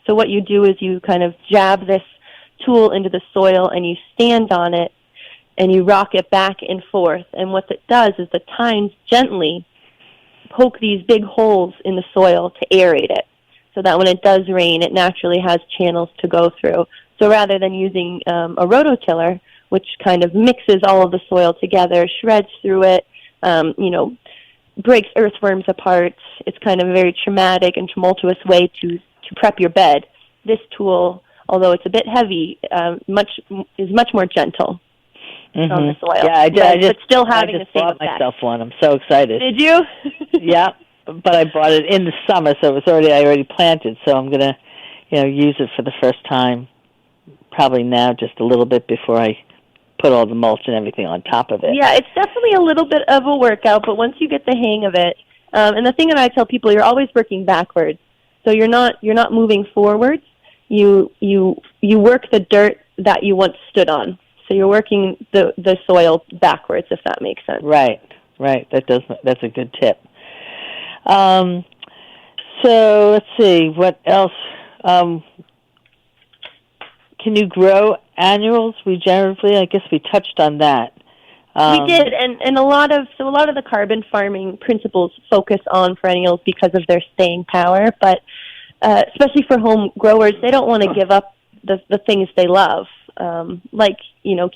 Speaker 2: So what you do is you kind of jab this tool into the soil, and you stand on it, and you rock it back and forth. And what it does is the tines gently poke these big holes in the soil to aerate it, so that when it does rain, it naturally has channels to go through. So rather than using a rototiller, which kind of mixes all of the soil together, shreds through it, breaks earthworms apart, it's kind of a very traumatic and tumultuous way to prep your bed. This tool, although it's a bit heavy, is much more gentle on the soil.
Speaker 1: Yeah, I just
Speaker 2: still having
Speaker 1: the
Speaker 2: same
Speaker 1: bought
Speaker 2: effect.
Speaker 1: myself one. I'm so excited.
Speaker 2: Did you?
Speaker 1: Yeah, but I bought it in the summer, so I already planted. So I'm gonna, use it for the first time, probably now, just a little bit before I put all the mulch and everything on top of it.
Speaker 2: Yeah, it's definitely a little bit of a workout, but once you get the hang of it, and the thing that I tell people, you're always working backwards. So you're not moving forwards. You work the dirt that you once stood on. So you're working the soil backwards, if that makes sense.
Speaker 1: Right. That's a good tip. So let's see, what else? Can you grow annuals regeneratively? I guess we touched on that.
Speaker 2: We did, and a lot of the carbon farming principles focus on perennials because of their staying power. But especially for home growers, they don't want to give up the things they love, like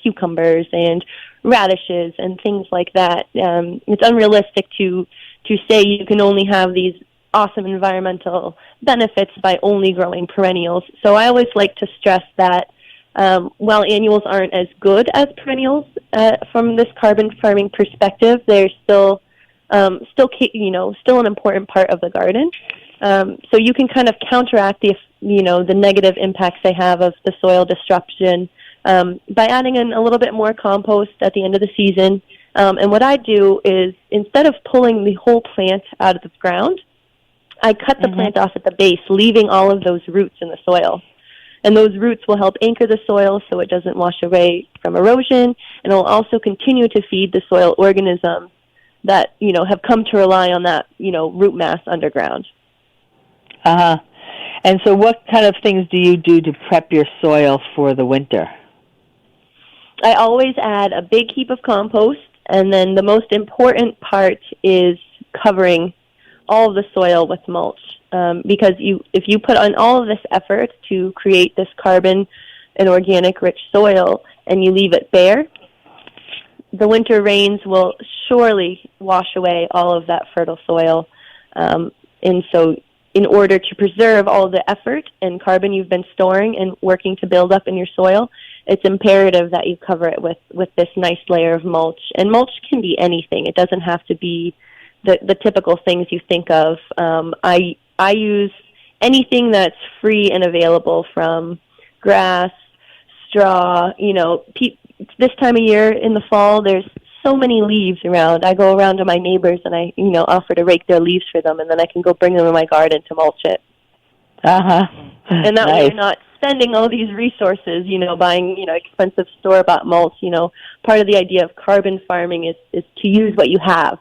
Speaker 2: cucumbers and radishes and things like that. It's unrealistic to say you can only have these awesome environmental benefits by only growing perennials. So I always like to stress that while annuals aren't as good as perennials from this carbon farming perspective, they're still an important part of the garden. So you can kind of counteract the negative impacts they have of the soil disruption by adding in a little bit more compost at the end of the season. And what I do is, instead of pulling the whole plant out of the ground, I cut the plant off at the base, leaving all of those roots in the soil. And those roots will help anchor the soil so it doesn't wash away from erosion, and it will also continue to feed the soil organisms that, have come to rely on that, root mass underground.
Speaker 1: Uh-huh. And so what kind of things do you do to prep your soil for the winter?
Speaker 2: I always add a big heap of compost, and then the most important part is covering all of the soil with mulch, because if you put on all of this effort to create this carbon and organic rich soil and you leave it bare, the winter rains will surely wash away all of that fertile soil. And so in order to preserve all the effort and carbon you've been storing and working to build up in your soil, it's imperative that you cover it with this nice layer of mulch. And mulch can be anything. It doesn't have to be the typical things you think of. I use anything that's free and available, from grass, straw. This time of year in the fall, there's so many leaves around. I go around to my neighbors and I offer to rake their leaves for them, and then I can go bring them in my garden to mulch it. And that way you're not spending all these resources, buying expensive store-bought mulch. Part of the idea of carbon farming is to use what you have.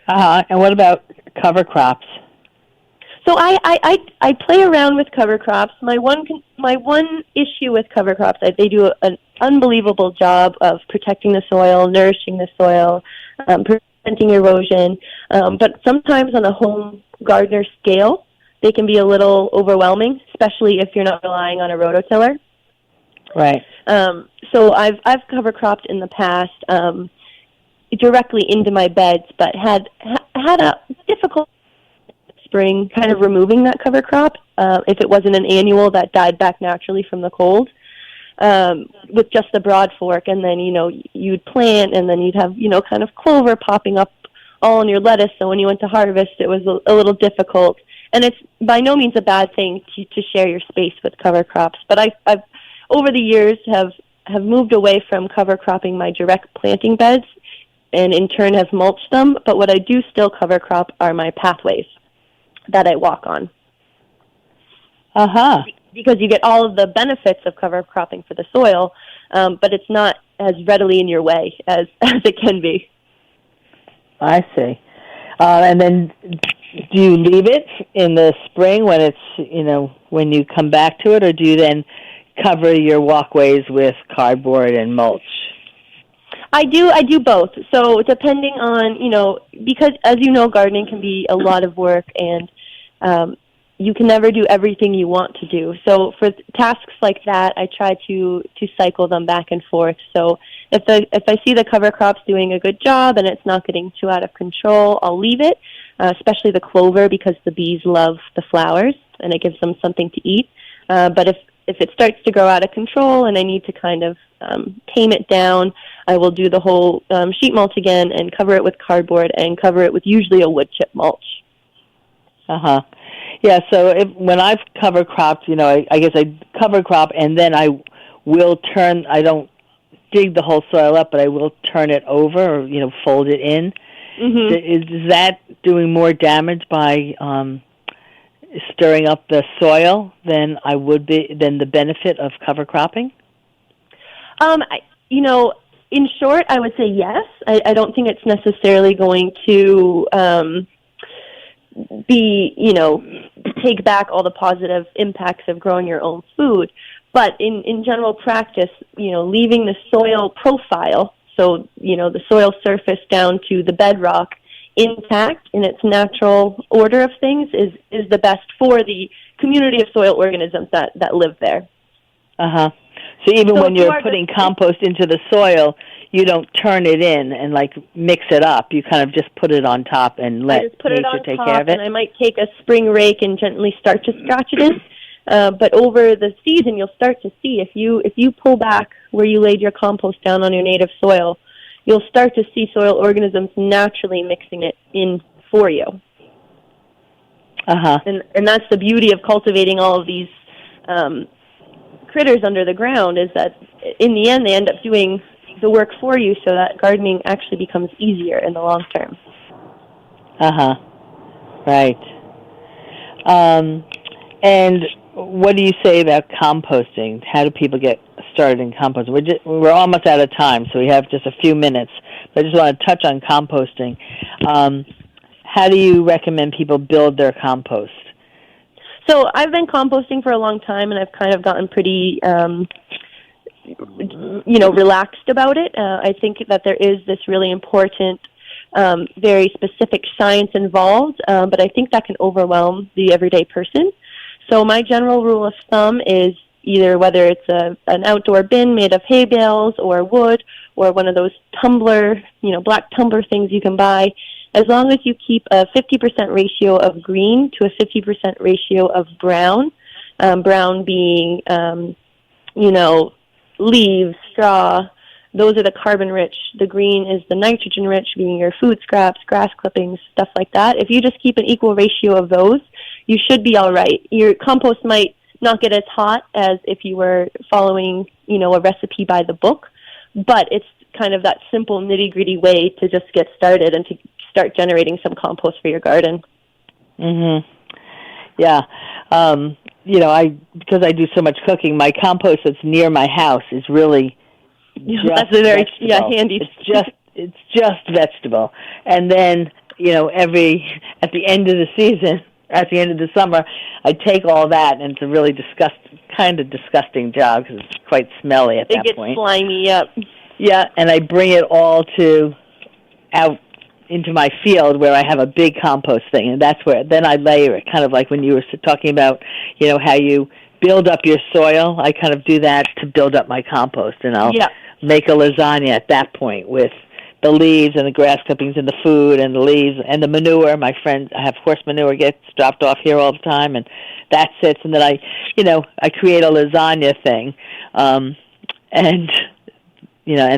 Speaker 1: And what about cover crops?
Speaker 2: So I play around with cover crops. My one issue with cover crops, they do an unbelievable job of protecting the soil, nourishing the soil, preventing erosion. But sometimes on a home gardener scale, they can be a little overwhelming, especially if you're not relying on a rototiller.
Speaker 1: Right.
Speaker 2: So I've cover cropped in the past directly into my beds, but had a difficult spring kind of removing that cover crop if it wasn't an annual that died back naturally from the cold. With just the broad fork, and then, you'd plant, and then you'd have, kind of clover popping up all on your lettuce, so when you went to harvest, it was a little difficult. And it's by no means a bad thing to share your space with cover crops, but I've over the years have moved away from cover cropping my direct planting beds, and in turn have mulched them, but what I do still cover crop are my pathways that I walk on.
Speaker 1: Uh-huh.
Speaker 2: Because you get all of the benefits of cover cropping for the soil, but it's not as readily in your way as it can be.
Speaker 1: I see. And then do you leave it in the spring when it's, when you come back to it, or do you then cover your walkways with cardboard and mulch?
Speaker 2: I do both. So depending on, because as you know, gardening can be a lot of work, and you can never do everything you want to do. So for tasks like that, I try to cycle them back and forth. So if I see the cover crops doing a good job and it's not getting too out of control, I'll leave it, especially the clover, because the bees love the flowers and it gives them something to eat. But if it starts to grow out of control and I need to kind of tame it down, I will do the whole sheet mulch again and cover it with cardboard and cover it with usually a wood chip mulch.
Speaker 1: Uh-huh. Yeah, so when I've cover cropped, I guess I cover crop, and then I don't dig the whole soil up, but I will turn it over, or, fold it in. Mm-hmm. Is that doing more damage by stirring up the soil than the benefit of cover cropping?
Speaker 2: In short, I would say yes. I don't think it's necessarily going to take back all the positive impacts of growing your own food. But in general practice, leaving the soil profile, so, the soil surface down to the bedrock intact in its natural order of things is the best for the community of soil organisms that live there.
Speaker 1: Uh-huh. So even when you're putting compost into the soil, you don't turn it in and mix it up. You kind of just put it on top and let nature take care of it.
Speaker 2: And I might take a spring rake and gently start to scratch it in. But over the season, you'll start to see if you pull back where you laid your compost down on your native soil, you'll start to see soil organisms naturally mixing it in for you.
Speaker 1: Uh-huh.
Speaker 2: And that's the beauty of cultivating all of these critters under the ground, is that in the end they end up doing the work for you, so that gardening actually becomes easier in the long term.
Speaker 1: Uh-huh. Right. And what do you say about composting? How do people get started in composting? We're almost out of time, so we have just a few minutes. But I just want to touch on composting. How do you recommend people build their compost?
Speaker 2: So I've been composting for a long time, and I've kind of gotten pretty relaxed about it. I think that there is this really important, very specific science involved, but I think that can overwhelm the everyday person. So my general rule of thumb is either whether it's an outdoor bin made of hay bales or wood, or one of those tumbler, black tumbler things you can buy, as long as you keep a 50% ratio of green to a 50% ratio of brown, brown being, leaves, straw, those are the carbon-rich. The green is the nitrogen-rich, being your food scraps, grass clippings, stuff like that. If you just keep an equal ratio of those, you should be all right. Your compost might not get as hot as if you were following, a recipe by the book, but it's kind of that simple nitty-gritty way to just get started and to start generating some compost for your garden.
Speaker 1: Mhm. Yeah. Because I do so much cooking, my compost that's near my house is really
Speaker 2: that's a very handy.
Speaker 1: It's just vegetable. And then, at the end of the season, at the end of the summer, I take all that, and it's a really disgusting job because it's quite smelly at that point.
Speaker 2: It gets slimy, yep.
Speaker 1: Yeah, and I bring it all out into my field where I have a big compost thing, and that's where then I layer it, kind of like when you were talking about, how you build up your soil. I kind of do that to build up my compost, and I'll make a lasagna at that point with the leaves and the grass clippings and the food and the leaves and the manure. My friends, I have horse manure gets dropped off here all the time, and that sits, and then I create a lasagna thing, and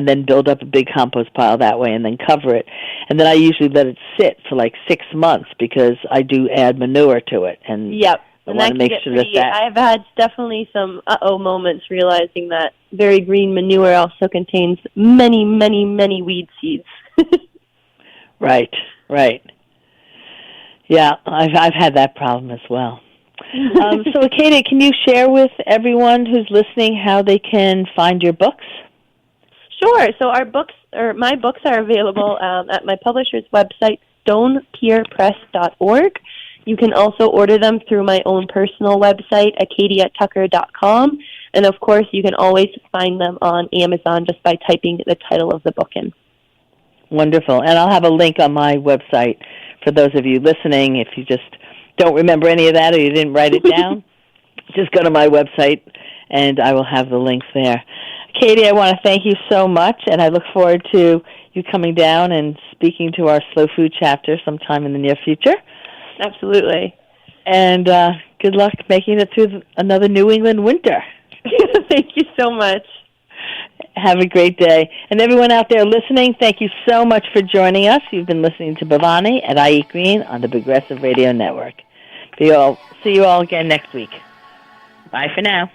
Speaker 1: then build up a big compost pile that way and then cover it. And then I usually let it sit for like 6 months because I do add manure to it. And I want to make sure that
Speaker 2: I've had definitely some moments realizing that very green manure also contains many, many, many weed seeds.
Speaker 1: Right. Yeah, I've had that problem as well. So, Acadia, can you share with everyone who's listening how they can find your books?
Speaker 2: Sure. So my books are available at my publisher's website, stonepeerpress.org. You can also order them through my own personal website, acadiatucker.com. And, of course, you can always find them on Amazon just by typing the title of the book in.
Speaker 1: Wonderful. And I'll have a link on my website for those of you listening. If you just don't remember any of that or you didn't write it down, just go to my website, and I will have the links there. Katie, I want to thank you so much, and I look forward to you coming down and speaking to our Slow Food chapter sometime in the near future.
Speaker 2: Absolutely.
Speaker 1: And good luck making it through another New England winter.
Speaker 2: Thank you so much.
Speaker 1: Have a great day. And everyone out there listening, thank you so much for joining us. You've been listening to Bhavani at iEat Green on the Progressive Radio Network. See you all again next week. Bye for now.